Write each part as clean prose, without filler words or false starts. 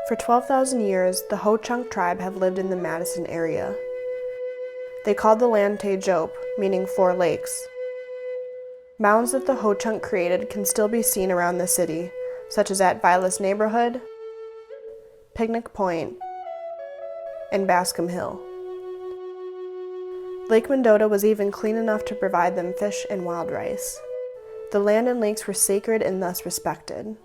For 12,000 years, the Ho-Chunk tribe have lived in the Madison area. They called the land Tejope, meaning four lakes. Mounds that the Ho-Chunk created can still be seen around the city, such as at Vilas Neighborhood, Picnic Point, and Bascom Hill. Lake Mendota was even clean enough to provide them fish and wild rice. The land and lakes were sacred and thus respected.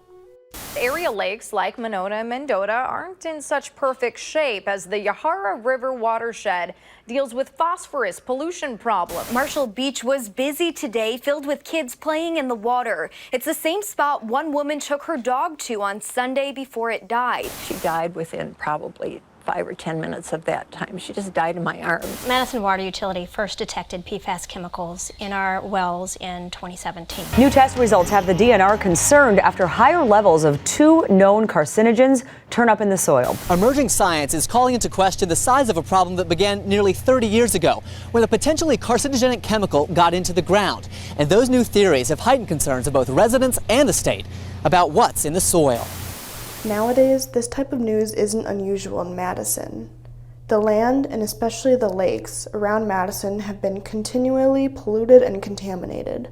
Area lakes like Monona and Mendota aren't in such perfect shape as the Yahara River watershed deals with phosphorus pollution problems. Marshall Beach was busy today, filled with kids playing in the water. It's the same spot one woman took her dog to on Sunday before it died. She died within probably 5 or 10 minutes of that time. She just died in my arms. Madison Water Utility first detected PFAS chemicals in our wells in 2017. New test results have the DNR concerned after higher levels of 2 known carcinogens turn up in the soil. Emerging science is calling into question the size of a problem that began nearly 30 years ago, when a potentially carcinogenic chemical got into the ground. And those new theories have heightened concerns of both residents and the state about what's in the soil. Nowadays, this type of news isn't unusual in Madison. The land, and especially the lakes, around Madison have been continually polluted and contaminated.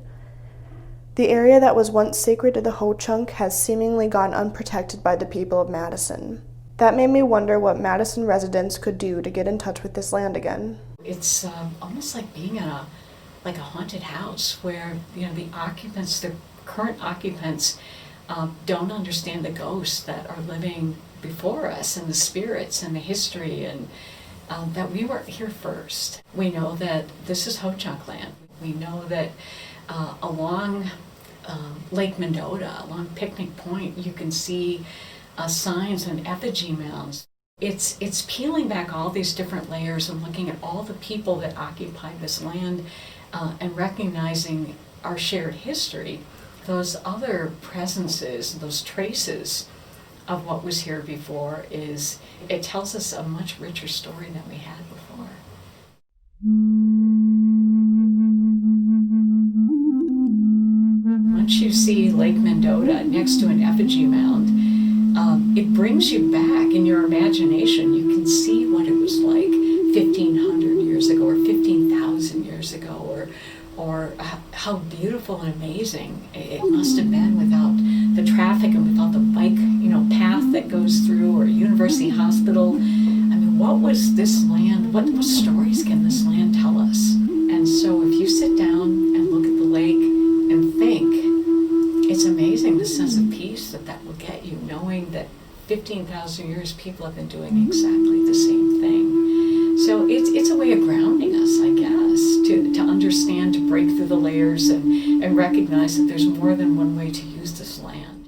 The area that was once sacred to the Ho-Chunk has seemingly gone unprotected by the people of Madison. That made me wonder what Madison residents could do to get in touch with this land again. It's almost like being in a haunted house where, the occupants, the current occupants, don't understand the ghosts that are living before us and the spirits and the history, and that we were here first. We know that this is Ho-Chunk land. We know that along Lake Mendota, along Picnic Point, you can see signs and effigy mounds. It's peeling back all these different layers and looking at all the people that occupy this land and recognizing our shared history. Those other presences, those traces of what was here before, it tells us a much richer story than we had before. Once you see Lake Mendota next to an effigy mound, it brings you back in your imagination. You can see what it was like 1,500 years ago or 15,000 years ago, or how beautiful and amazing it must have been without the traffic and without the bike, path that goes through, or University Hospital. I mean, what was this land? What stories can this land tell us? And so, if you sit down and look at the lake and think, it's amazing the sense of peace that will get you, knowing that 15,000 years people have been doing exactly the same thing. So it's a way of grounding us, I guess, to understand, to break through the layers and recognize that there's more than one way to use this land.